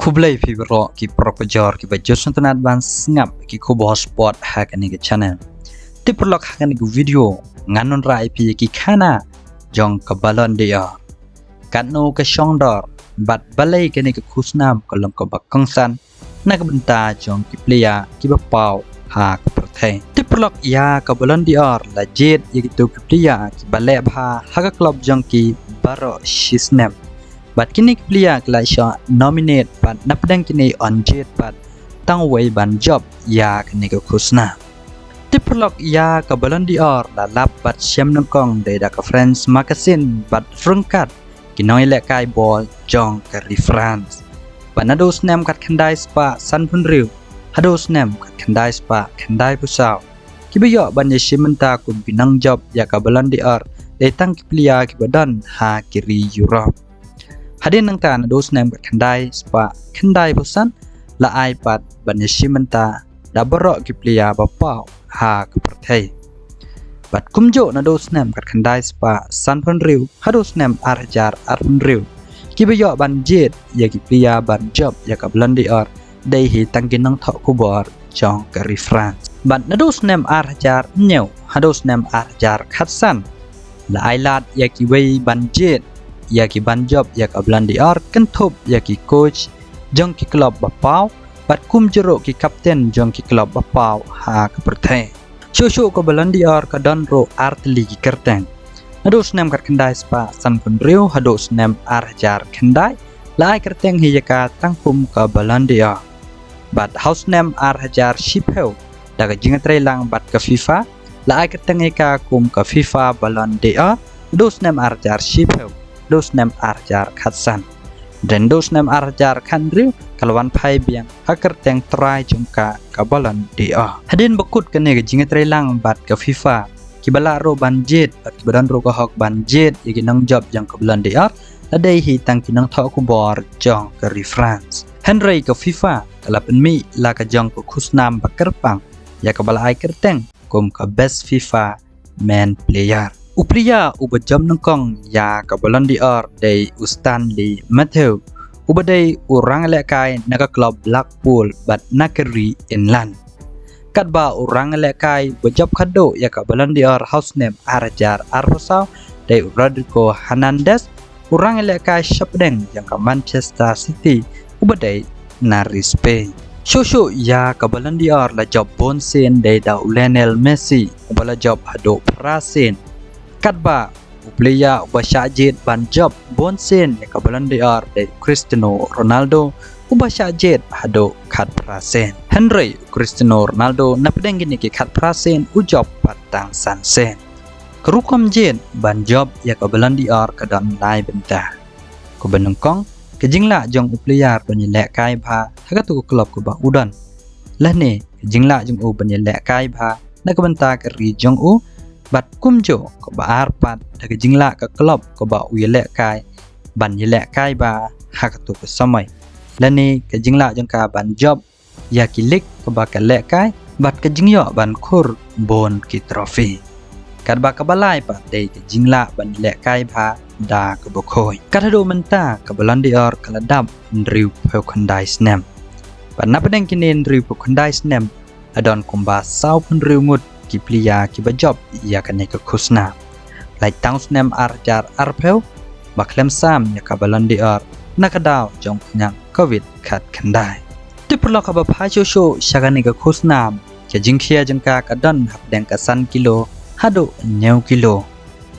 Kublai fibro ki propajor ki bajos suntunat ban ngap ki kubo hotspot hakani ke channel. Tiperlok hakani ke video nganon ra IP ki khana jong ka balon dia. Katno ke shongdor bat balai kani ke khusnam kolom ko bakongsan na ke benta jong ki playa ki bapau ha ke perthai. Tiperlok ya ka balon dia la jet ye ki tu ki playa ki balai bha ha ka club jong ki baro shisnem. Bat kini pilihan kelasnya nominate bat napdang kini on jet bat tang way ban job ya kini ke khusna. Tiperlok ya ke balon dior la lap bat syam nongkong dari dak friends magazine bat frungkat kinoi lek kai ball jong ke reference. Bat nado snam kat kandai spa san pun riu. Hado snam kat kandai spa kandai pusau. Kibayo ban yesimenta kun pinang job ya ke balon dior dari tang pilihan ki badan ha kiri Europe. Hadin nang tan dos nem kat kandai spa kandai pusan la iPad banyak simenta da borok ki plia bapau ha ke perthai. Bat kumjo na dos nem kat kandai spa san pon riu hados nem arjar arpun riu. Ki bayo ban jet ya ki plia ban job ya ka blandi or dai hi tangkin nang thok ku bor jong ke reference. Bat na dos nem arjar nyau hados nem arjar khatsan la ailat ya ki wei ban jet ya ki ban job ya ka blandi or kentup ya ki coach jong ki club bapau bat kum jeruk ki kapten jong ki club bapau ha ke perthai. Shushu ko blandi or ka don ro artli ki kerteng. Hados nem kat kendai spa san pun riu hados nem arjar kendai lai kerteng hi ka tangkum ka blandi or. Bat house nem arjar shipeu daga jingatrai lang bat ka FIFA lai kerteng ka kum ka FIFA blandi or dos nem arjar shipeu dos nem arjar khatsan dan dos nem arjar khandriu kalwan phai biang haker teng try jungka kabalan dia hadin bakut kene ke jingatrai lang bat ke FIFA kibala ro banjet bat kibadan ro ka hok banjet yagi nang job jang kabalan dia adai hi tang kinang tho ku bor jong ke reference henry ke FIFA kalapen mi la ka jong ku khusnam bakerpang ya kabala ai kerteng kum ka best FIFA man player. Upria ubajam nongkong ya kabalan dior dari Stanley Matthew ubadai orang lekai naga club Blackpool bat nakeri inland kadba orang lekai bajab kado ya kabalan dior house name arjar arpasau dari Rodrigo Hernandez orang lekai Shepdeng yang ke Manchester City ubadai nari Spain. Shosho ya kabalan dior la job bonsen dari Lionel Messi ubala job hado prasen kadba uplaya ubasyajet ban job bonsen ya kabalan dior dari Cristiano Ronaldo ubasyajet hado kat prasen Henry Cristiano Ronaldo napdeng gini ki kat prasen ujob patang sansen kerukom jet ban job ya kabalan dior kadam lai benta ko benengkong kejingla jong uplaya banyelek kai bha hakatu klub ko ba udan lahne kejingla jong u banyelek kai bha nakabenta ke ri jong u bat kumjo ko ba arpat daga jingla ka club ko ba uyelek kai ban yelek kai ba hakatu ko samai lani ka jingla jong ka ban job ya kilik ko ba ka lek kai bat ka jingyo ban khur bon ki trophy kad ba ka balai pa dei ka jingla ban lek kai ba da ka bokhoi kadado menta ka balandi or kaladap ndriu pe khandai snem ban napdeng kinin ndriu pe khandai snem adon kumba sau pun riu ngut ki plia ki bajob ya kane ke khusna lai tang snem arjar arpeu baklem sam ya kabalan dior nakadaw jong nyang covid khat khandai tiperlo ka ba pha sho shagane ke khusna ke jingkhia jangka kadon hapdeng ka san kilo hado new kilo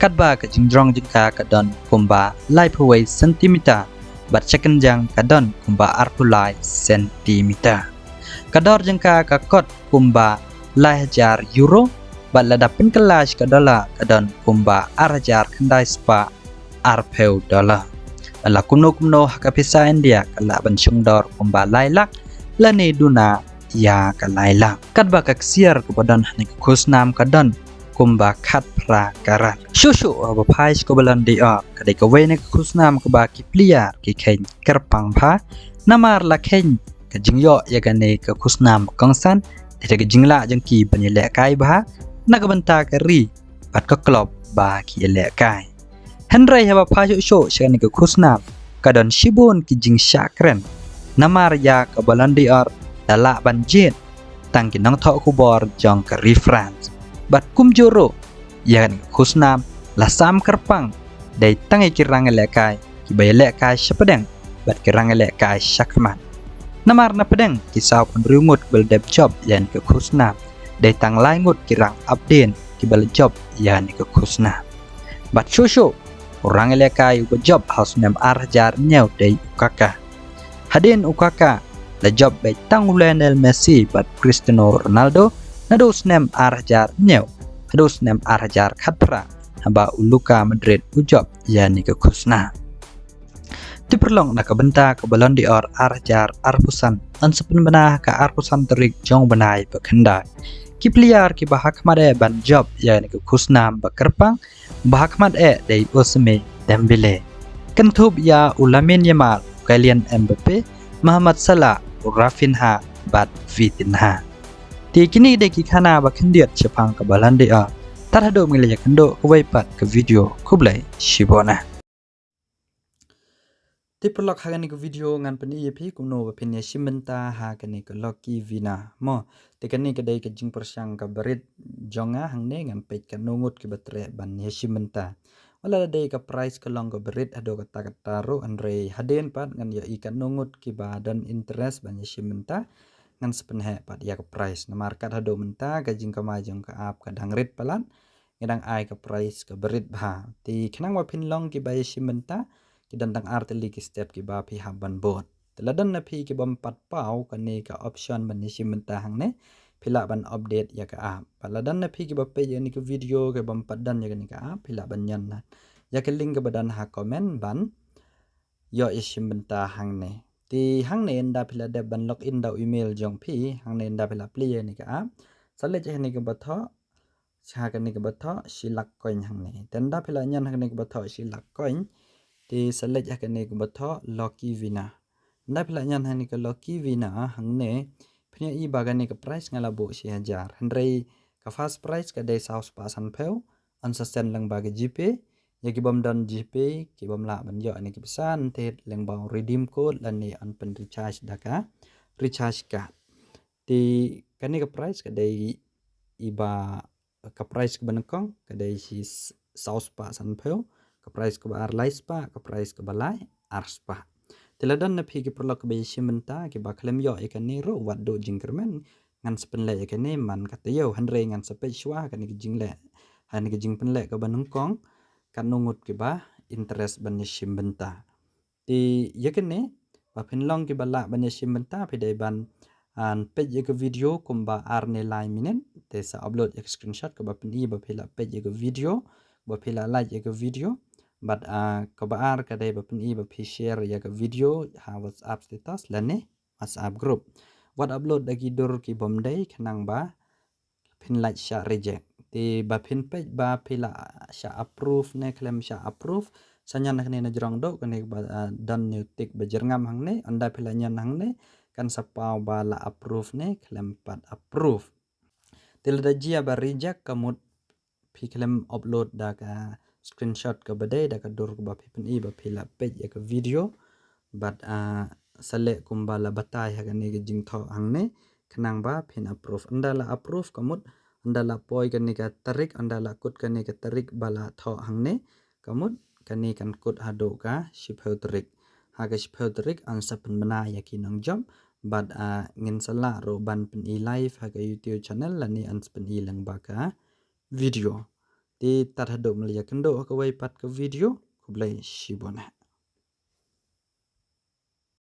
kadba ka jingrong jingka kadon kumba lai phwei centimeter bat second jang kadon kumba arpulai centimeter kador jangka ka kot kumba lahajar euro baladapin kelas ke dolar kadon kumba arjar kandai spa arpeu dolar ala kumno ka pisa India kala bansung dor kumba lailak lane duna ya ka lailak kadba ka ksiar ku badan ni khusnam kadon kumba khat pra karat shushu ba phais ko balan dia kadai ka wene khusnam ku ba ki pliar ki khen kerpang pha namar la khen ka jingyo ya gane ka khusnam kongsan daga jingla jangki banyelek kai ba nakabenta ka ri bat ka club ba ki elek kai Henry haba pha sho shani ka khusna kadon shibon ki jing shakren Namar ya ke balon dior dala banjit tang kinong tho kubor jong ke reference bat kum joro yan khusnam la sam kerpang dai tangi kirang lekai ki bay lekai sepedeng bat kirang lekai sakman namar na pedeng kisau pun rumut bel dep job yan ke khusnam dai tang lai ngut kirang update ki bel job yan ke khusnam bat shushu orang lekai u job house nem arjar nyau dai ukaka hadin ukaka la job bay tang Lionel Messi bat Cristiano Ronaldo nadus nem arjar nyau hadus nem arjar khatra haba Luka Madrid ujob yani ke khusna diperlong nak benta ke balon dior arjar arpusan an sepen benah ka arpusan terik jong benai bekendai ki pliar ki bahak made ban job yani ke khusna bakerpang bahak made dai Ousmane Dembele kentub ya Ulamin Yamal Kylian Mbappe Muhammad Salah Rafinha bat Vitinha ti kini de ki khana ba khendiat chapang ka balan de a tarhado mile ya kendo ko pat ke video kublai shibona ti perlok hagani ke video ngan pani yepi kumno ba penya shimenta ha kani ke loki vina mo ti kani ke dai ke jing persang ka berit jonga hangne ngan pet ka nungut ke batre ban ya shimenta wala dai ka price ke long ke berit ado kata ro andre haden pat ngan ya ikan nungut ki badan interest ban ya shimenta ngan sepenhe pat ya ke price namar kat hado menta ka jing ka majong ka ap ka dangrit palan ngedang ai ka price ka berit ba ti kenang wa pin long ki bay shimenta ki dandang arteli ki step ki ba pi haban bot teladan na pi ki bam pat pau ka ne ka option ban ni shimenta hang ne pila ban update ya ka ap paladan na pi ki ba pe ya ni ka video ke bam padan ya ni ka ap pila ban yan na ya ke link ke badan ha comment ban yo shimenta hang ne ti hang ne nda pila de ban login da email jong pi hang ne nda pila play ni ka ap sale je ni ka batho cha ka ni ka batho silak coin hang ne tenda pila nyan hang ni ka batho silak coin ti sale je ka ni ka batho loki vina nda pila nyan hang ni ka loki vina hang ne pnya i bagan ni ka price ngala bo si hajar handrei ka fast price ka dai saus pasan peu an sustain lang bagi gp ya ki bam dan gp ki bam la ban yo ni ki pesan te leng bang redeem code lan ni an pen recharge daka recharge ka ti kani ka price ka dai iba ka price ka banakong ka dai si saus pa san peu ka price ka bar lais pa ka price ka balai ars pa tiladan na phi ki perlo ka be shimenta ki ba klem yo e kani ro wat do jingkermen ngan sepen le e kani man ka yo hanre ngan sepe shwa kani ki jingle han ki jing pen le ka banungkong kan nungut ki ba interest ban shimbenta ti yakene ba phin long ki bala ban shimbenta phi dai ban an page ke video kumba arne lai minen te sa upload ek screenshot ka ba pin i ba phila page ke video ba phila like ek video but ka ba ar ka dai ba pin i ba phi share ya ke video ha WhatsApp status lane WhatsApp group what upload dagi dur ki bom dai khnang ba phin like sha reject ti ba phin page ba phila sha approve ne klem sha approve sanyan ne na jrong do kane ba dan new tik ba jerngam hang ne anda phila nyan hang ne kan sapau ba la approve ne klem pat approve til da jia ba reject kamut phi klem upload da ka screenshot ka bade da ka dur ba phi pin i ba phila page ya ka video but sale kumba la batai ha ne ge jing tho hang ne khnang ba phin approve anda la approve kamut anda la poi ka ne ka tarik anda la kut ka ne ka tarik bala tho hang ne kamut kani kan kut hado ka shipeu tarik ha ka shipeu tarik an sapen bana ya ki nang job but ngin sala ro ban pen i live ha ka YouTube channel la ni an pen i lang ba ka video ti tar hado mlia kendo ka wai pat ka video kublai shibona